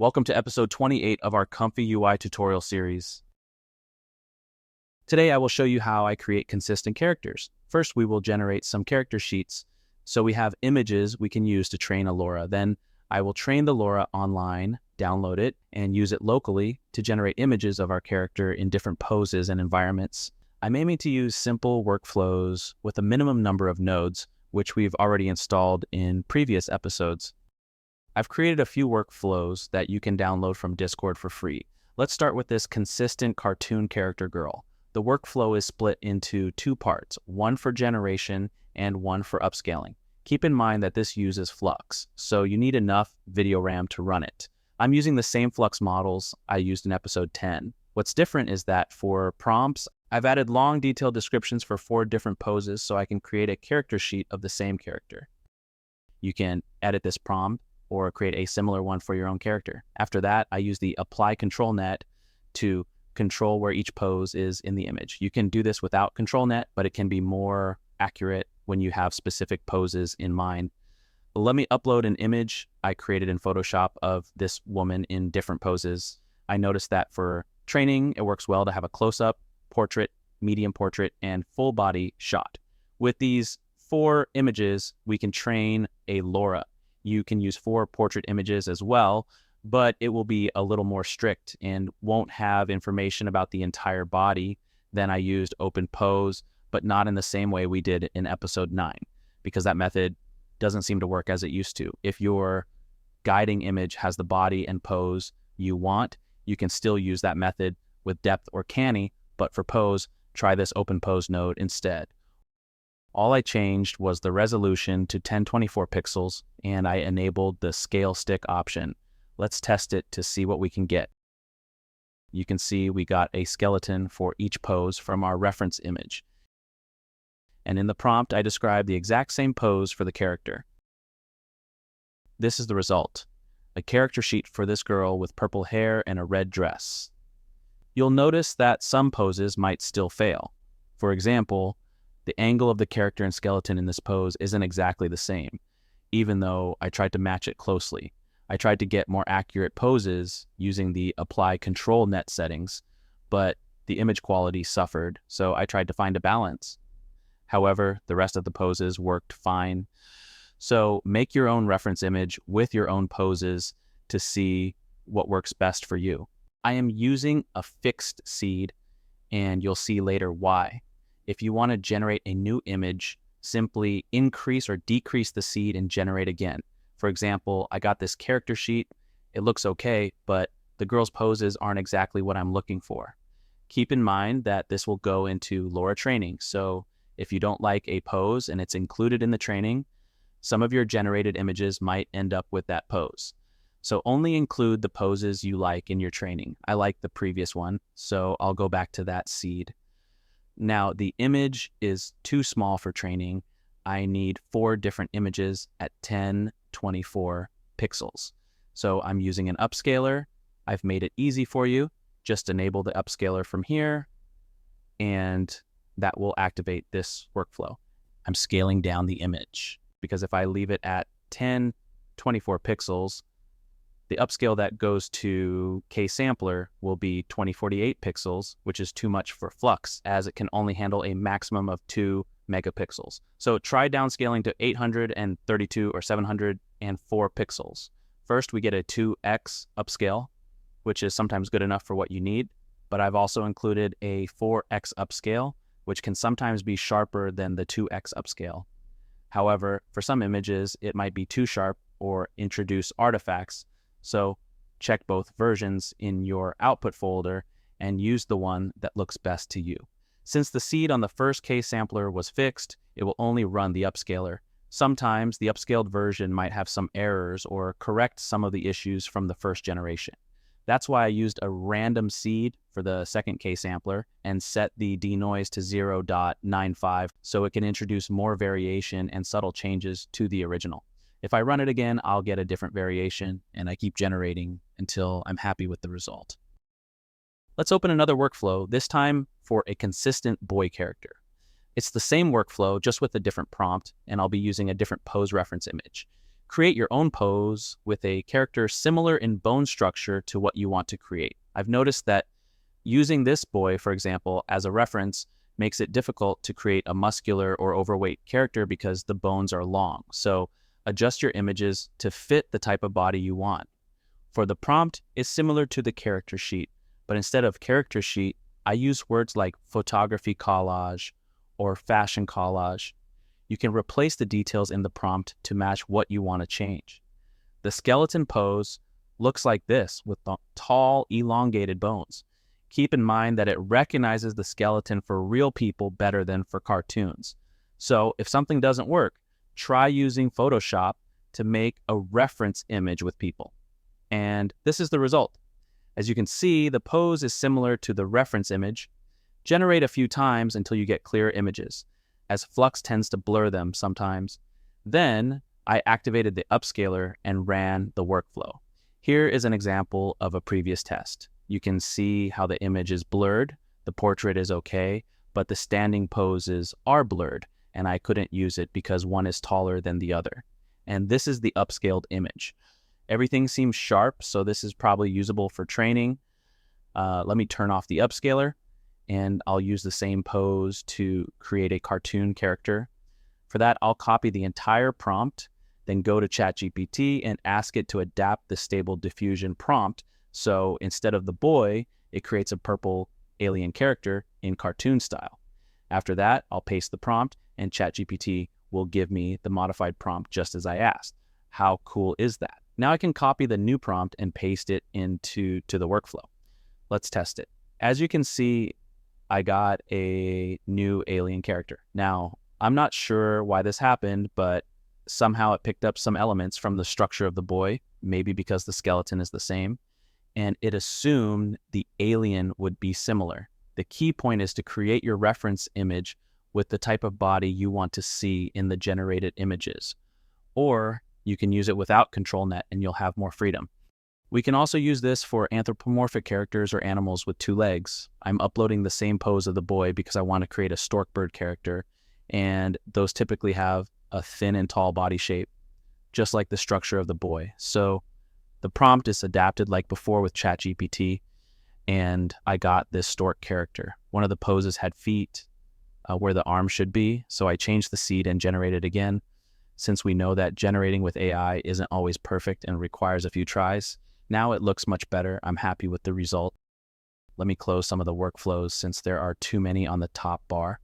Welcome to episode 28 of our ComfyUI tutorial series. Today I will show you how I create consistent characters. First, we will generate some character sheets so we have images we can use to train a Lora. Then I will train the Lora online, download it, and use it locally to generate images of our character in different poses and environments. I'm aiming to use simple workflows with a minimum number of nodes, which we've already installed in previous episodes. I've created a few workflows that you can download from Discord for free. Let's start with this consistent cartoon character girl. The workflow is split into two parts, one for generation and one for upscaling. Keep in mind that this uses Flux, so you need enough video RAM to run it. I'm using the same Flux models I used in episode 10. What's different is that for prompts, I've added long detailed descriptions for 4 different poses so I can create a character sheet of the same character. You can edit this prompt or create a similar one for your own character. After that, I use the apply ControlNet to control where each pose is in the image. You can do this without ControlNet, but it can be more accurate when you have specific poses in mind. Let me upload an image I created in Photoshop of this woman in different poses. I noticed that for training, it works well to have a close-up, portrait, medium portrait, and full body shot. With these 4 images, we can train a Lora. You can use 4 portrait images as well, but it will be a little more strict and won't have information about the entire body. Then I used OpenPose, but not in the same way we did in episode 9, because that method doesn't seem to work as it used to. If your guiding image has the body and pose you want, you can still use that method with depth or canny, but for pose, try this OpenPose node instead. All I changed was the resolution to 1024 pixels, and I enabled the scale stick option. Let's test it to see what we can get. You can see we got a skeleton for each pose from our reference image. And in the prompt, I described the exact same pose for the character. This is the result, a character sheet for this girl with purple hair and a red dress. You'll notice that some poses might still fail. For example, the angle of the character and skeleton in this pose isn't exactly the same, even though I tried to match it closely. I tried to get more accurate poses using the apply ControlNet settings, but the image quality suffered, so I tried to find a balance. However, the rest of the poses worked fine. So make your own reference image with your own poses to see what works best for you. I am using a fixed seed, and you'll see later why. If you want to generate a new image, simply increase or decrease the seed and generate again. For example, I got this character sheet. It looks okay, but the girl's poses aren't exactly what I'm looking for. Keep in mind that this will go into Lora training. So if you don't like a pose and it's included in the training, some of your generated images might end up with that pose. So only include the poses you like in your training. I like the previous one, so I'll go back to that seed. Now, the image is too small for training. I need 4 different images at 1024 pixels. So I'm using an upscaler. I've made it easy for you. Just enable the upscaler from here, and that will activate this workflow. I'm scaling down the image because if I leave it at 1024 pixels, the upscale that goes to K-sampler will be 2048 pixels, which is too much for Flux, as it can only handle a maximum of 2 megapixels. So try downscaling to 832 or 704 pixels. First, we get a 2x upscale, which is sometimes good enough for what you need, but I've also included a 4x upscale, which can sometimes be sharper than the 2x upscale. However, for some images, it might be too sharp or introduce artifacts. So check both versions in your output folder and use the one that looks best to you. Since the seed on the first K-sampler was fixed, it will only run the upscaler. Sometimes the upscaled version might have some errors or correct some of the issues from the first generation. That's why I used a random seed for the second K-sampler and set the denoise to 0.95 so it can introduce more variation and subtle changes to the original. If I run it again, I'll get a different variation, and I keep generating until I'm happy with the result. Let's open another workflow, this time for a consistent boy character. It's the same workflow, just with a different prompt, and I'll be using a different pose reference image. create your own pose with a character similar in bone structure to what you want to create. I've noticed that using this boy, for example, as a reference makes it difficult to create a muscular or overweight character because the bones are long. So adjust your images to fit the type of body you want. For the prompt, it's similar to the character sheet, but instead of character sheet, I use words like photography collage or fashion collage. You can replace the details in the prompt to match what you want to change. The skeleton pose looks like this with the tall, elongated bones. Keep in mind that it recognizes the skeleton for real people better than for cartoons. So if something doesn't work, try using Photoshop to make a reference image with people. And this is the result. As you can see, the pose is similar to the reference image. Generate a few times until you get clear images, as Flux tends to blur them sometimes. Then I activated the upscaler and ran the workflow. Here is an example of a previous test. You can see how the image is blurred, the portrait is okay, but the standing poses are blurred, and I couldn't use it because one is taller than the other. And this is the upscaled image. Everything seems sharp, so this is probably usable for training. Let me turn off the upscaler, and I'll use the same pose to create a cartoon character. For that, I'll copy the entire prompt, then go to ChatGPT and ask it to adapt the Stable Diffusion prompt. So instead of the boy, it creates a purple alien character in cartoon style. After that, I'll paste the prompt, and ChatGPT will give me the modified prompt just as I asked. How cool is that? Now I can copy the new prompt and paste it into the workflow. Let's test it. As you can see, I got a new alien character. Now, I'm not sure why this happened, but somehow it picked up some elements from the structure of the boy, maybe because the skeleton is the same, and it assumed the alien would be similar. The key point is to create your reference image with the type of body you want to see in the generated images. Or you can use it without ControlNet and you'll have more freedom. We can also use this for anthropomorphic characters or animals with 2 legs. I'm uploading the same pose of the boy because I want to create a stork bird character, and those typically have a thin and tall body shape, just like the structure of the boy. So the prompt is adapted like before with ChatGPT, and I got this stork character. One of the poses had feet where the arm should be, so I changed the seed and generated again. Since we know that generating with AI isn't always perfect and requires a few tries, now it looks much better. I'm happy with the result. Let me close some of the workflows since there are too many on the top bar.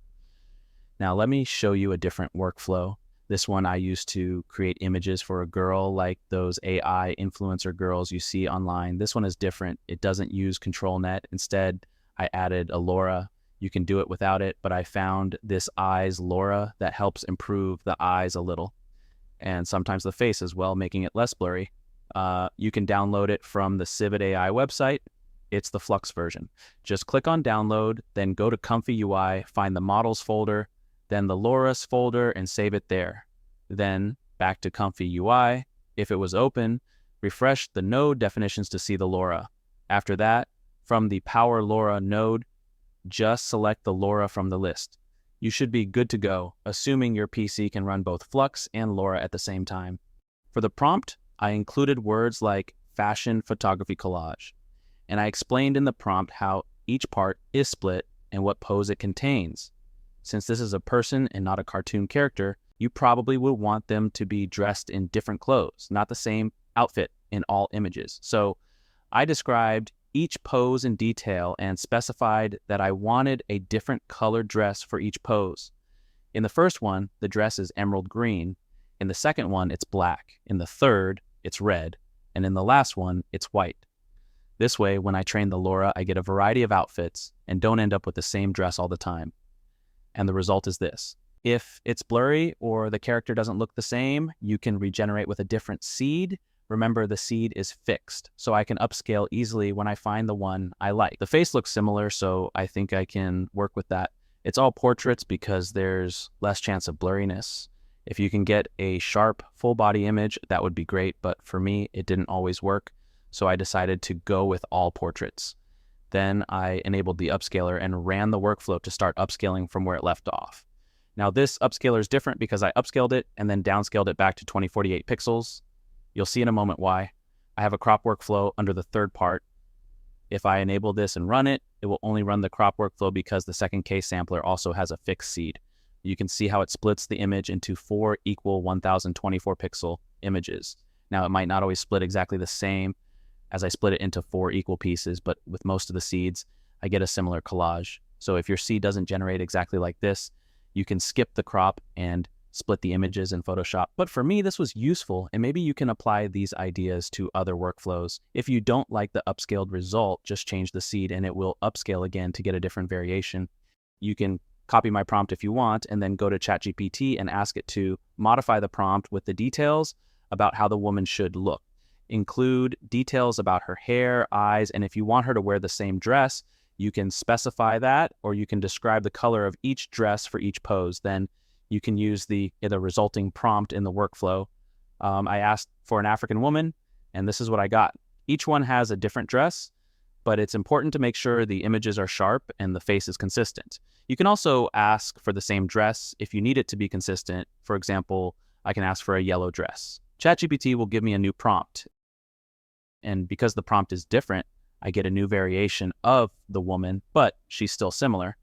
Now let me show you a different workflow. This one I used to create images for a girl like those AI influencer girls you see online. This one is different. It doesn't use ControlNet. Instead, I added a Lora. You can do it without it, but I found this eyes Lora that helps improve the eyes a little, and sometimes the face as well, making it less blurry. You can download it from the Civet AI website. It's the Flux version. Just click on download, then go to ComfyUI, find the models folder, then the Loras folder, and save it there. Then back to ComfyUI. If it was open, refresh the node definitions to see the Lora. After that, from the Power Lora node, just select the Lora from the list. You should be good to go, assuming your PC can run both Flux and Lora at the same time. For the prompt, I included words like fashion photography collage, and I explained in the prompt how each part is split and what pose it contains. Since this is a person and not a cartoon character, you probably would want them to be dressed in different clothes, not the same outfit in all images. So I described each pose in detail and specified that I wanted a different colored dress for each pose. In the first one, the dress is emerald green. In the second one, it's black. In the third, it's red. And in the last one, it's white. This way, when I train the Lora, I get a variety of outfits and don't end up with the same dress all the time. And the result is this. If it's blurry or the character doesn't look the same, you can regenerate with a different seed. Remember, the seed is fixed, so I can upscale easily when I find the one I like. The face looks similar, so I think I can work with that. It's all portraits because there's less chance of blurriness. If you can get a sharp full body image, that would be great, but for me, it didn't always work, so I decided to go with all portraits. Then I enabled the upscaler and ran the workflow to start upscaling from where it left off. Now this upscaler is different because I upscaled it and then downscaled it back to 2048 pixels. You'll see in a moment why. I have a crop workflow under the third part. If I enable this and run it, it will only run the crop workflow because the second case sampler also has a fixed seed. You can see how it splits the image into 4 equal 1024 pixel images. Now it might not always split exactly the same as I split it into 4 equal pieces, but with most of the seeds, I get a similar collage. So if your seed doesn't generate exactly like this, you can skip the crop and split the images in Photoshop. But for me, this was useful, and maybe you can apply these ideas to other workflows. If you don't like the upscaled result, just change the seed and it will upscale again to get a different variation. You can copy my prompt if you want, and then go to ChatGPT and ask it to modify the prompt with the details about how the woman should look. Include details about her hair, eyes, and if you want her to wear the same dress, you can specify that, or you can describe the color of each dress for each pose. Then you can use the resulting prompt in the workflow. I asked for an African woman, and this is what I got. Each one has a different dress, but it's important to make sure the images are sharp and the face is consistent. You can also ask for the same dress if you need it to be consistent. For example, I can ask for a yellow dress. ChatGPT will give me a new prompt. And because the prompt is different, I get a new variation of the woman, but she's still similar.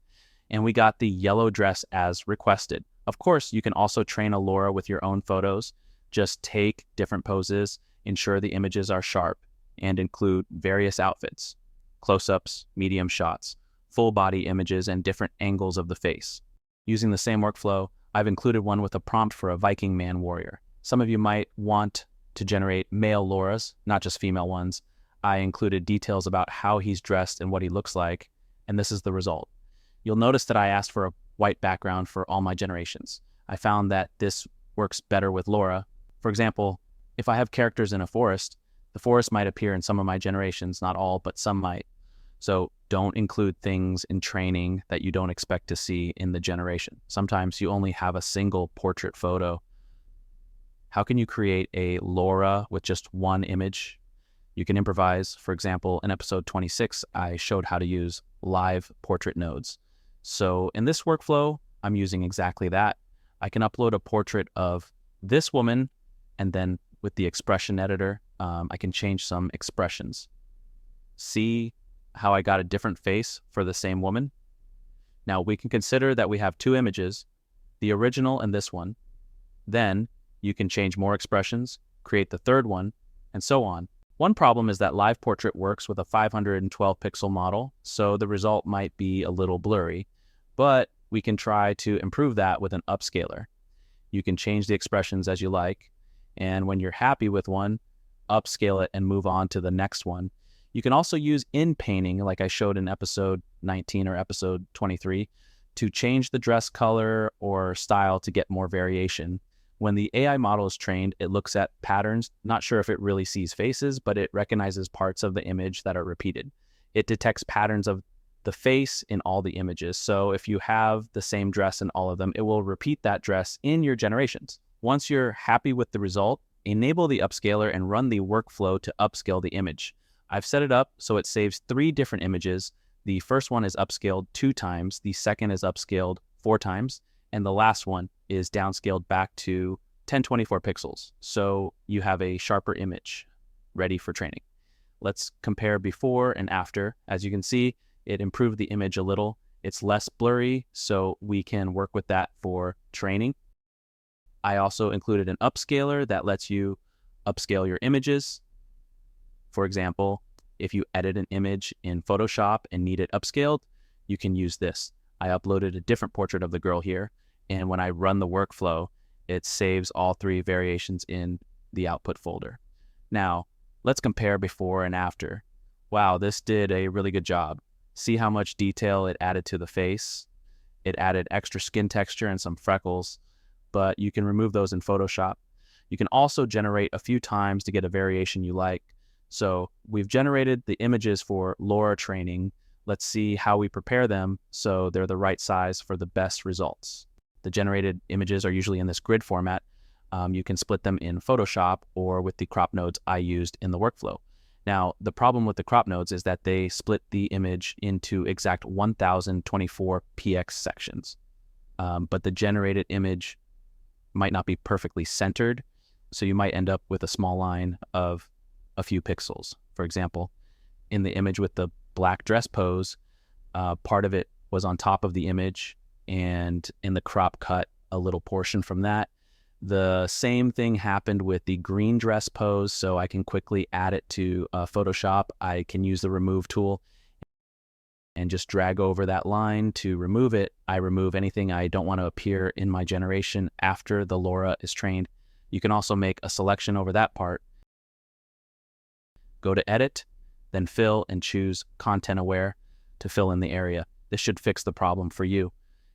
And we got the yellow dress as requested. Of course, you can also train a Lora with your own photos. Just take different poses, ensure the images are sharp, and include various outfits, close-ups, medium shots, full body images, and different angles of the face. Using the same workflow, I've included one with a prompt for a Viking man warrior. Some of you might want to generate male Loras, not just female ones. I included details about how he's dressed and what he looks like, and this is the result. You'll notice that I asked for a white background for all my generations. I found that this works better with Lora. For example, if I have characters in a forest, the forest might appear in some of my generations, not all, but some might. So don't include things in training that you don't expect to see in the generation. Sometimes you only have a single portrait photo. How can you create a Lora with just one image? You can improvise. For example, in episode 26, I showed how to use live portrait nodes. So in this workflow, I'm using exactly that. I can upload a portrait of this woman, and then with the expression editor, I can change some expressions. See how I got a different face for the same woman? Now we can consider that we have two images, the original and this one. Then you can change more expressions, create the third one, and so on. One problem is that live portrait works with a 512 pixel model, so the result might be a little blurry, but we can try to improve that with an upscaler. You can change the expressions as you like, and when you're happy with one, upscale it and move on to the next one. You can also use in-painting, like I showed in episode 19 or episode 23, to change the dress color or style to get more variation. When the AI model is trained, it looks at patterns. Not sure if it really sees faces, but it recognizes parts of the image that are repeated. It detects patterns of the face in all the images. So if you have the same dress in all of them, it will repeat that dress in your generations. Once you're happy with the result, enable the upscaler and run the workflow to upscale the image. I've set it up so it saves 3 different images. The first one is upscaled 2 times, the second is upscaled 4 times, and the last one is downscaled back to 1024 pixels. So you have a sharper image ready for training. Let's compare before and after. As you can see, it improved the image a little. It's less blurry, so we can work with that for training. I also included an upscaler that lets you upscale your images. For example, if you edit an image in Photoshop and need it upscaled, you can use this. I uploaded a different portrait of the girl here, and when I run the workflow, it saves all 3 variations in the output folder. Now, let's compare before and after. Wow, this did a really good job. See how much detail it added to the face? It added extra skin texture and some freckles, but you can remove those in Photoshop. You can also generate a few times to get a variation you like. So we've generated the images for Lora training. Let's see how we prepare them so they're the right size for the best results. The generated images are usually in this grid format. You can split them in Photoshop or with the crop nodes I used in the workflow. Now, the problem with the crop nodes is that they split the image into exact 1024 px sections. but the generated image might not be perfectly centered. So you might end up with a small line of a few pixels. For example, in the image with the black dress pose, part of it was on top of the image, and in the crop cut, a little portion from that. The same thing happened with the green dress pose, so I can quickly add it to Photoshop. I can use the remove tool and just drag over that line to remove it. I remove anything I don't want to appear in my generation after the Lora is trained. You can also make a selection over that part. Go to Edit, then Fill, and choose Content Aware to fill in the area. This should fix the problem for you.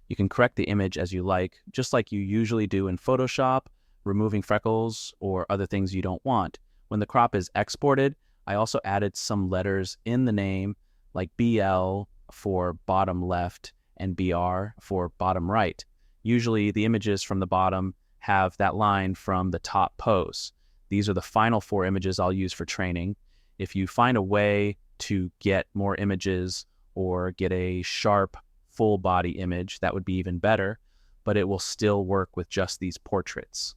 You can correct the image as you like, just like you usually do in Photoshop, removing freckles or other things you don't want. When the crop is exported, I also added some letters in the name, like BL for bottom left and BR for bottom right. Usually the images from the bottom have that line from the top pose. These are the final 4 images I'll use for training. If you find a way to get more images or get a sharp full body image, that would be even better, but it will still work with just these portraits.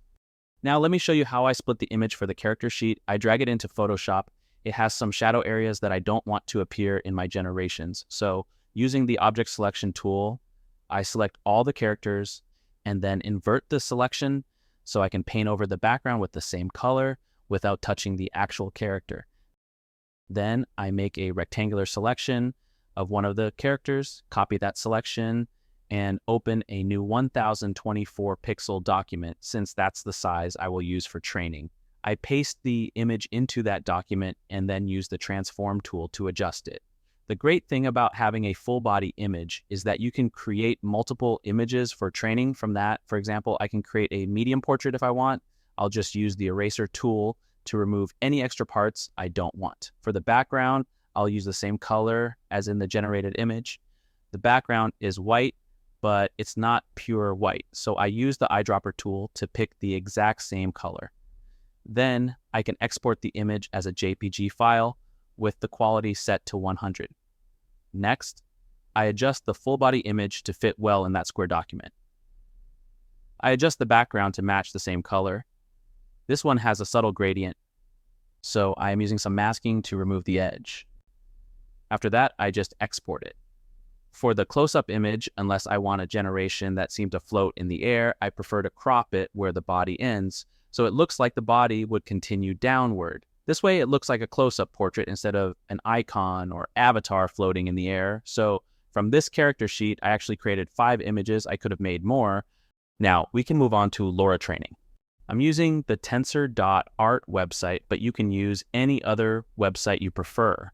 Now let me show you how I split the image for the character sheet. I drag it into Photoshop. It has some shadow areas that I don't want to appear in my generations. So using the object selection tool, I select all the characters and then invert the selection so I can paint over the background with the same color without touching the actual character. Then I make a rectangular selection of one of the characters, copy that selection, and open a new 1024 pixel document, since that's the size I will use for training. I paste the image into that document and then use the transform tool to adjust it. The great thing about having a full body image is that you can create multiple images for training from that. For example, I can create a medium portrait if I want. I'll just use the eraser tool to remove any extra parts I don't want. For the background, I'll use the same color as in the generated image. The background is white, but it's not pure white. So I use the eyedropper tool to pick the exact same color. Then I can export the image as a JPG file with the quality set to 100. Next, I adjust the full body image to fit well in that square document. I adjust the background to match the same color. This one has a subtle gradient, so I am using some masking to remove the edge. After that, I just export it. For the close-up image, unless I want a generation that seemed to float in the air, I prefer to crop it where the body ends, so it looks like the body would continue downward. This way it looks like a close-up portrait instead of an icon or avatar floating in the air. So from this character sheet, I actually created 5 images. I could have made more. Now we can move on to Lora training. I'm using the tensor.art website, but you can use any other website you prefer.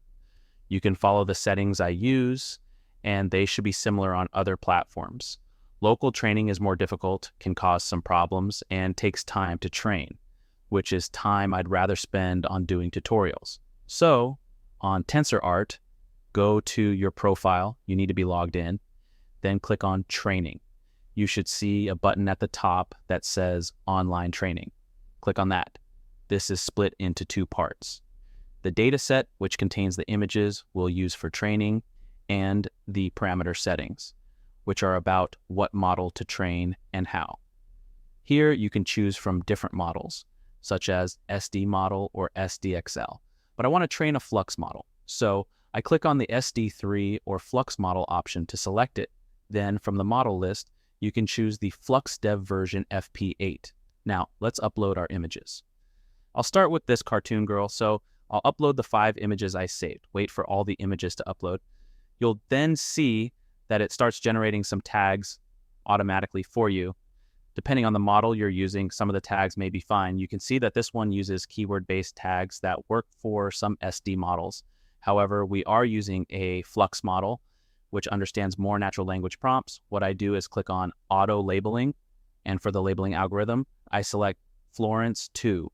You can follow the settings I use, and they should be similar on other platforms. Local training is more difficult, can cause some problems, and takes time to train, which is time I'd rather spend on doing tutorials. So on TensorArt, go to your profile. You need to be logged in. Then click on Training. You should see a button at the top that says Online Training. Click on that. This is split into 2 parts. The dataset, which contains the images we'll use for training, and the parameter settings, which are about what model to train and how. Here you can choose from different models, such as SD model or SDXL. But I want to train a Flux model. So I click on the SD3 or Flux model option to select it. Then from the model list, you can choose the Flux Dev version FP8. Now let's upload our images. I'll start with this cartoon girl. So I'll upload the 5 images I saved. Wait for all the images to upload. You'll then see that it starts generating some tags automatically for you. Depending on the model you're using, some of the tags may be fine. You can see that this one uses keyword-based tags that work for some SD models. However, we are using a Flux model, which understands more natural language prompts. What I do is click on Auto Labeling, and for the labeling algorithm, I select Florence 2,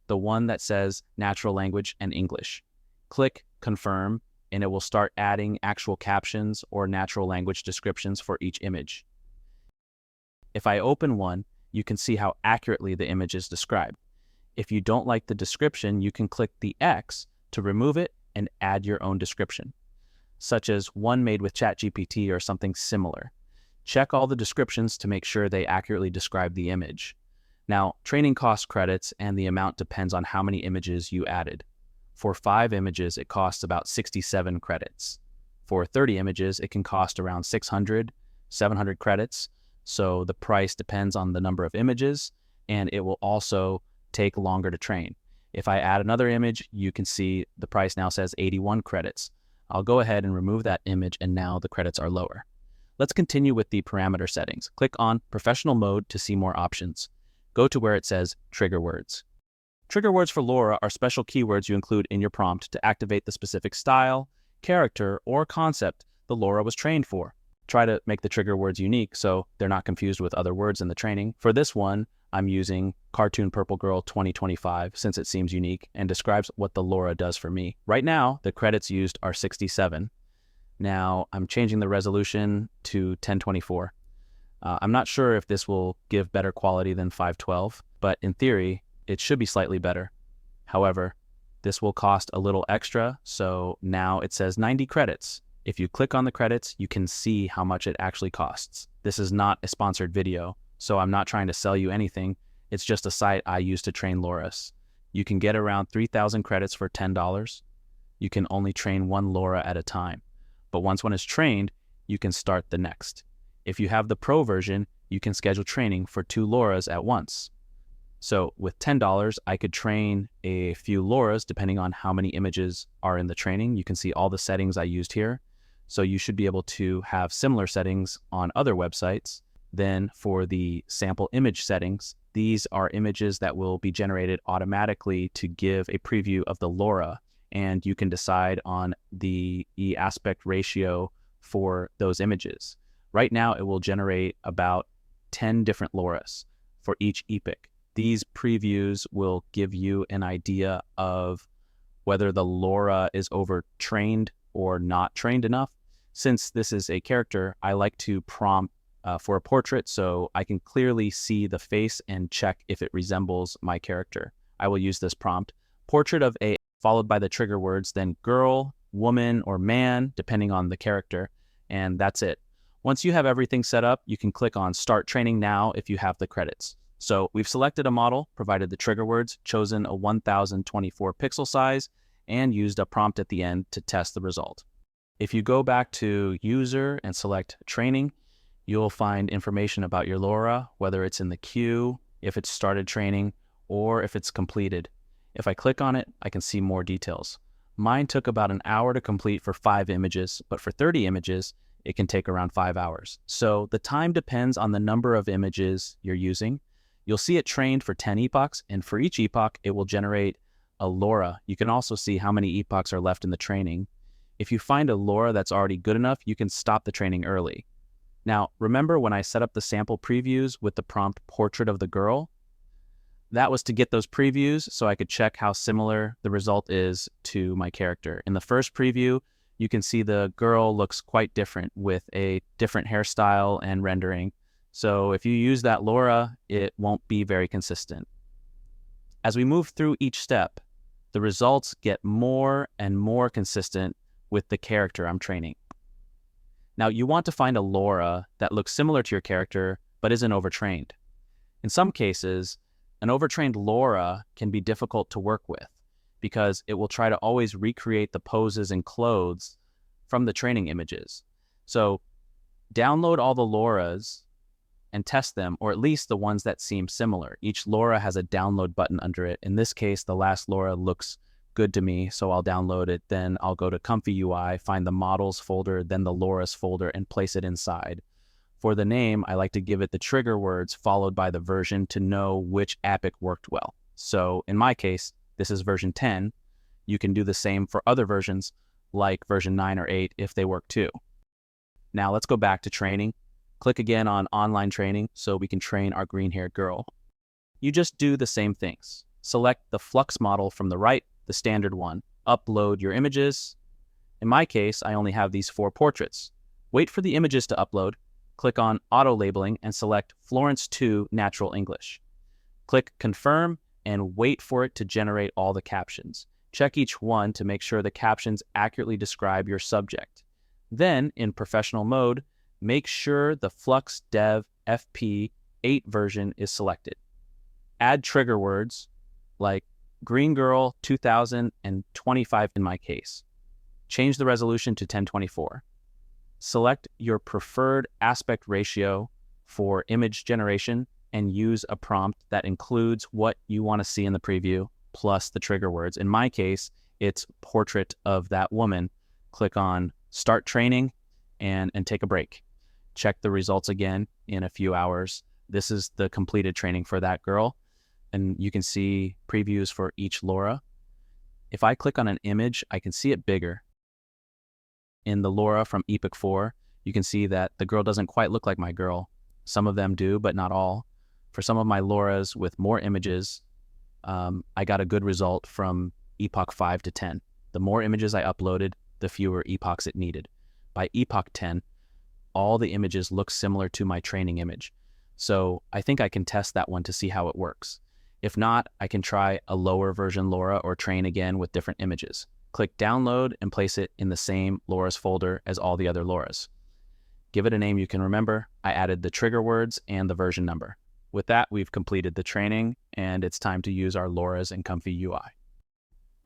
the one that says Natural Language and English. Click Confirm, and it will start adding actual captions or natural language descriptions for each image. If I open one, you can see how accurately the image is described. If you don't like the description, you can click the X to remove it and add your own description, such as one made with ChatGPT or something similar. Check all the descriptions to make sure they accurately describe the image. Now, training costs credits, and the amount depends on how many images you added. For 5 images, it costs about 67 credits. For 30 images, it can cost around 600, 700 credits. So the price depends on the number of images, and it will also take longer to train. If I add another image, you can see the price now says 81 credits. I'll go ahead and remove that image, and now the credits are lower. Let's continue with the parameter settings. Click on Professional Mode to see more options. Go to where it says Trigger Words. Trigger words for Lora are special keywords you include in your prompt to activate the specific style, character, or concept the Lora was trained for. Try to make the trigger words unique so they're not confused with other words in the training. For this one, I'm using Cartoon Purple Girl 2025 since it seems unique and describes what the Lora does for me. Right now, the credits used are 67. Now, I'm changing the resolution to 1024. I'm not sure if this will give better quality than 512, but in theory, it should be slightly better. However, this will cost a little extra, so now it says 90 credits. If you click on the credits, you can see how much it actually costs. This is not a sponsored video, so I'm not trying to sell you anything. It's just a site I use to train Loras. You can get around 3,000 credits for $10. You can only train one Lora at a time, but once one is trained, you can start the next. If you have the Pro version, you can schedule training for 2 Loras at once. So with $10, I could train a few Loras depending on how many images are in the training. You can see all the settings I used here. So you should be able to have similar settings on other websites. Then for the sample image settings, these are images that will be generated automatically to give a preview of the Lora, and you can decide on the aspect ratio for those images. Right now, it will generate about 10 different Loras for each epoch. These previews will give you an idea of whether the Lora is overtrained or not trained enough. Since this is a character, I like to prompt for a portrait so I can clearly see the face and check if it resembles my character. I will use this prompt, portrait of a, followed by the trigger words, then girl, woman, or man, depending on the character, and that's it. Once you have everything set up, you can click on Start Training Now if you have the credits. So we've selected a model, provided the trigger words, chosen a 1024 pixel size, and used a prompt at the end to test the result. If you go back to User and select Training, you'll find information about your Lora, whether it's in the queue, if it's started training, or if it's completed. If I click on it, I can see more details. Mine took about an hour to complete for 5 images, but for 30 images, it can take around 5 hours. So the time depends on the number of images you're using. You'll see it trained for 10 epochs, and for each epoch, it will generate a Lora. You can also see how many epochs are left in the training. If you find a Lora that's already good enough, you can stop the training early. Now, remember when I set up the sample previews with the prompt Portrait of the Girl? That was to get those previews so I could check how similar the result is to my character. In the first preview, you can see the girl looks quite different with a different hairstyle and rendering. So if you use that Lora, it won't be very consistent. As we move through each step, the results get more and more consistent with the character I'm training. Now, you want to find a Lora that looks similar to your character, but isn't overtrained. In some cases, an overtrained Lora can be difficult to work with because it will try to always recreate the poses and clothes from the training images. So download all the Loras and test them, or at least the ones that seem similar. Each Lora has a download button under it. In this case, the last Lora looks good to me, so I'll download it. Then I'll go to ComfyUI, find the models folder, then the Loras folder, and place it inside. For the name, I like to give it the trigger words followed by the version to know which epoch worked well. So in my case, this is version 10. You can do the same for other versions like version 9 or 8 if they work too. Now let's go back to training. Click again on online training so we can train our green-haired girl. You just do the same things. Select the Flux model from the right, the standard one. Upload your images. In my case, I only have these 4 portraits. Wait for the images to upload. Click on Auto Labeling and select Florence 2 Natural English. Click Confirm and wait for it to generate all the captions. Check each one to make sure the captions accurately describe your subject. Then, in professional mode, make sure the Flux Dev FP8 version is selected. Add trigger words like Green Girl 2025 in my case. Change the resolution to 1024. Select your preferred aspect ratio for image generation and use a prompt that includes what you want to see in the preview plus the trigger words. In my case, it's portrait of that woman. Click on Start Training and take a break. Check the results again in a few hours. This is the completed training for that girl. And you can see previews for each Lora. If I click on an image, I can see it bigger. In the Lora from Epoch 4, you can see that the girl doesn't quite look like my girl. Some of them do, but not all. For some of my Loras with more images, I got a good result from Epoch 5 to 10. The more images I uploaded, the fewer epochs it needed. By Epoch 10, all the images look similar to my training image. So I think I can test that one to see how it works. If not, I can try a lower version Lora or train again with different images. Click Download and place it in the same Loras folder as all the other Loras. Give it a name you can remember. I added the trigger words and the version number. With that, we've completed the training, and it's time to use our Loras in ComfyUI.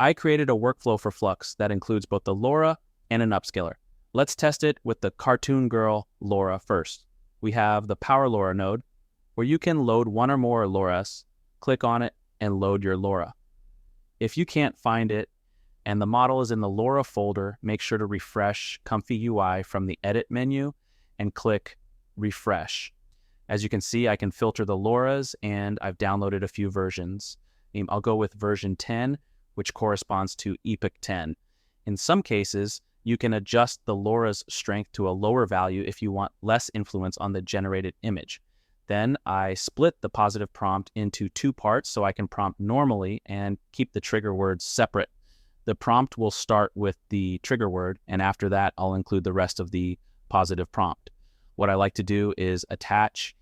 I created a workflow for Flux that includes both the Lora and an upscaler. Let's test it with the Cartoon Girl Lora first. We have the Power Lora node, where you can load one or more Loras, click on it, and load your Lora. If you can't find it, and the model is in the Lora folder, make sure to refresh ComfyUI from the Edit menu and click Refresh. As you can see, I can filter the Loras, and I've downloaded a few versions. I'll go with version 10, which corresponds to Epoch 10. In some cases, you can adjust the Lora's strength to a lower value if you want less influence on the generated image. Then I split the positive prompt into two parts so I can prompt normally and keep the trigger words separate. The prompt will start with the trigger word, and after that, I'll include the rest of the positive prompt. What I like to do is attach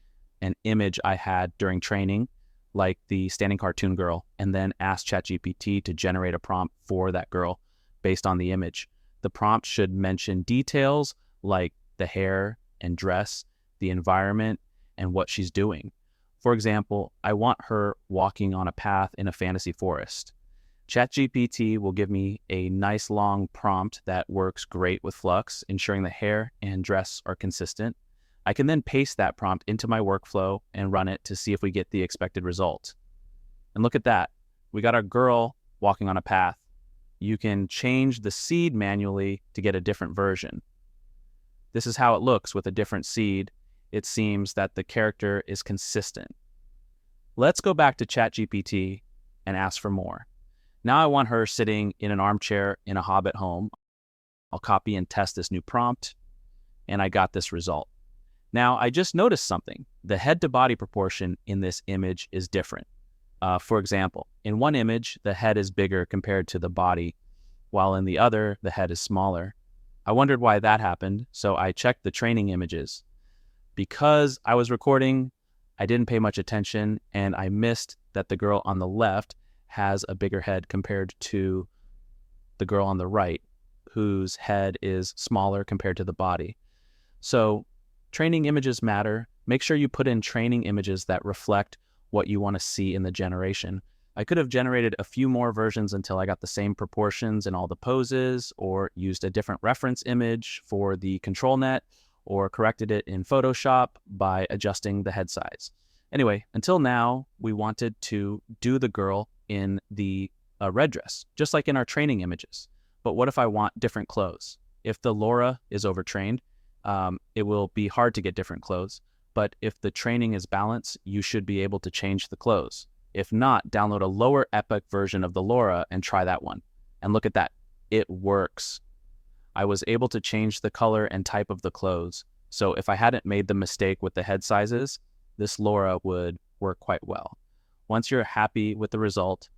an image I had during training, like the standing cartoon girl, and then ask ChatGPT to generate a prompt for that girl based on the image. The prompt should mention details like the hair and dress, the environment, and what she's doing. For example, I want her walking on a path in a fantasy forest. ChatGPT will give me a nice long prompt that works great with Flux, ensuring the hair and dress are consistent. I can then paste that prompt into my workflow and run it to see if we get the expected result. And look at that. We got our girl walking on a path. You can change the seed manually to get a different version. This is how it looks with a different seed. It seems that the character is consistent. Let's go back to ChatGPT and ask for more. Now I want her sitting in an armchair in a hobbit home. I'll copy and test this new prompt, and I got this result. Now, I just noticed something. The head-to-body proportion in this image is different. For example, in one image, the head is bigger compared to the body, while in the other, the head is smaller. I wondered why that happened, so I checked the training images. Because I was recording, I didn't pay much attention, and I missed that the girl on the left has a bigger head compared to the girl on the right, whose head is smaller compared to the body. So, training images matter. Make sure you put in training images that reflect what you want to see in the generation. I could have generated a few more versions until I got the same proportions in all the poses, or used a different reference image for the ControlNet, or corrected it in Photoshop by adjusting the head size. Anyway, until now, we wanted to do the girl in the red dress, just like in our training images. But what if I want different clothes? If the Lora is overtrained, it will be hard to get different clothes. But if the training is balanced, you should be able to change the clothes. If not, download a lower epoch version of the Lora and try that one. And look at that, it works. I was able to change the color and type of the clothes. So if I hadn't made the mistake with the head sizes, this Lora would work quite well. Once you're happy with the result,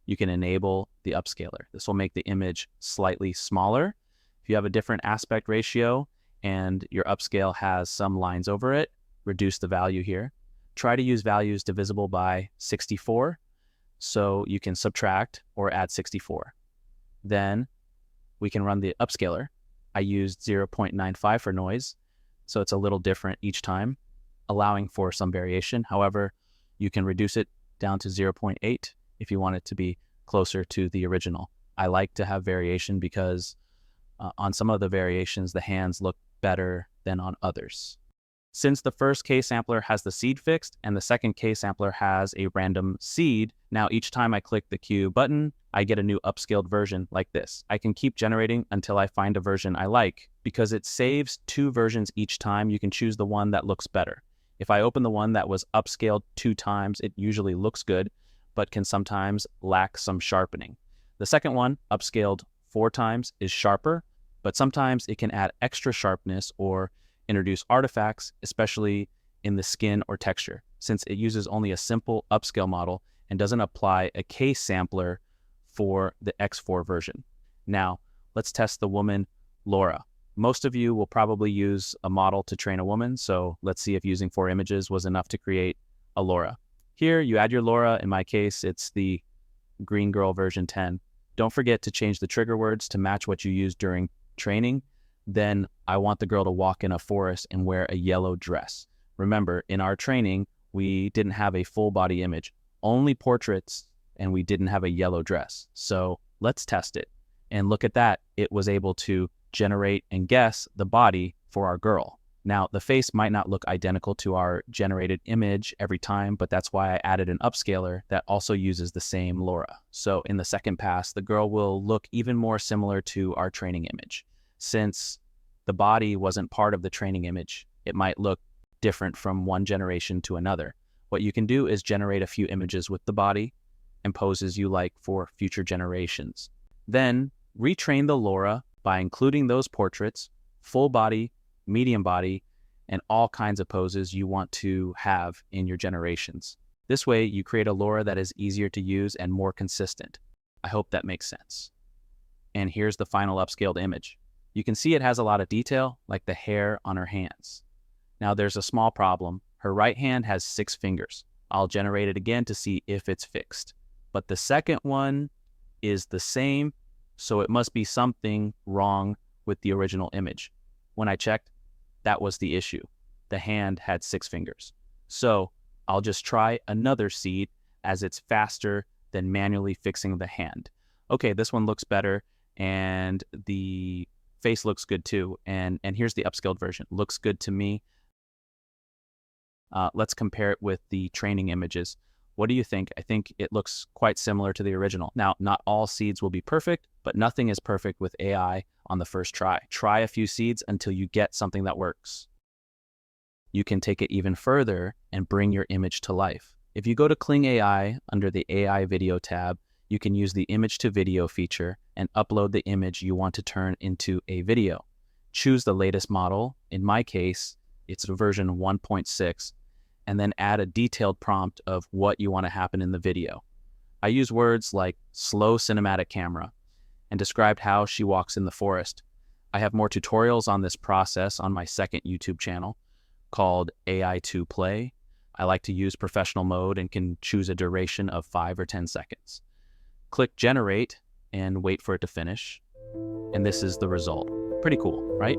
you can enable the upscaler. This will make the image slightly smaller. If you have a different aspect ratio and your upscale has some lines over it, reduce the value here. Try to use values divisible by 64, so you can subtract or add 64. Then we can run the upscaler. I used 0.95 for noise, so it's a little different each time, allowing for some variation. However, you can reduce it down to 0.8 if you want it to be closer to the original. I like to have variation because on some of the variations, the hands look better than on others. Since the first K-sampler has the seed fixed and the second K-sampler has a random seed, now each time I click the Q button, I get a new upscaled version like this. I can keep generating until I find a version I like. Because it saves 2 versions each time, you can choose the one that looks better. If I open the one that was upscaled 2 times, it usually looks good, but can sometimes lack some sharpening. The second one, upscaled 4 times, is sharper, but sometimes it can add extra sharpness or introduce artifacts, especially in the skin or texture, since it uses only a simple upscale model and doesn't apply a K-sampler for the X4 version. Now, let's test the woman, Lora. Most of you will probably use a model to train a woman, so let's see if using 4 images was enough to create a Lora. Here, you add your Lora. In my case, it's the Green Girl version 10. Don't forget to change the trigger words to match what you use during training. Then I want the girl to walk in a forest and wear a yellow dress. Remember, in our training, we didn't have a full body image, only portraits, and we didn't have a yellow dress. So let's test it. And look at that. It was able to generate and guess the body for our girl. Now, the face might not look identical to our generated image every time, but that's why I added an upscaler that also uses the same Lora. So in the second pass, the girl will look even more similar to our training image. Since the body wasn't part of the training image, it might look different from one generation to another. What you can do is generate a few images with the body and poses you like for future generations. Then retrain the Lora by including those portraits, full body, medium body, and all kinds of poses you want to have in your generations. This way, you create a Lora that is easier to use and more consistent. I hope that makes sense. And here's the final upscaled image. You can see it has a lot of detail, like the hair on her hands. Now there's a small problem. Her right hand has 6 fingers. I'll generate it again to see if it's fixed. But the second one is the same, so it must be something wrong with the original image. When I checked, that was the issue. The hand had 6 fingers. So I'll just try another seed as it's faster than manually fixing the hand. Okay, this one looks better, and the face looks good too. And here's the upscaled version. Looks good to me. Let's compare it with the training images. What do you think? I think it looks quite similar to the original. Now, not all seeds will be perfect, but nothing is perfect with AI on the first try. Try a few seeds until you get something that works. You can take it even further and bring your image to life. If you go to Kling AI under the AI video tab, you can use the image to video feature and upload the image you want to turn into a video. Choose the latest model. In my case, it's version 1.6, and then add a detailed prompt of what you want to happen in the video. I use words like slow cinematic camera and described how she walks in the forest. I have more tutorials on this process on my second YouTube channel called AI2 Play. I like to use professional mode and can choose a duration of 5 or 10 seconds. Click generate and wait for it to finish. And this is the result. Pretty cool, right?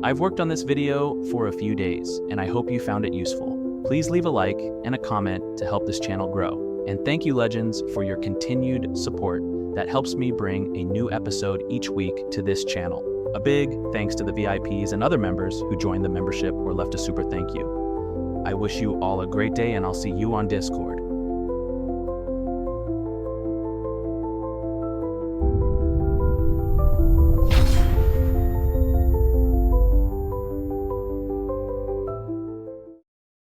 I've worked on this video for a few days, and I hope you found it useful. Please leave a like and a comment to help this channel grow. And thank you, Legends, for your continued support that helps me bring a new episode each week to this channel. A big thanks to the VIPs and other members who joined the membership or left a super thank you. I wish you all a great day, and I'll see you on Discord.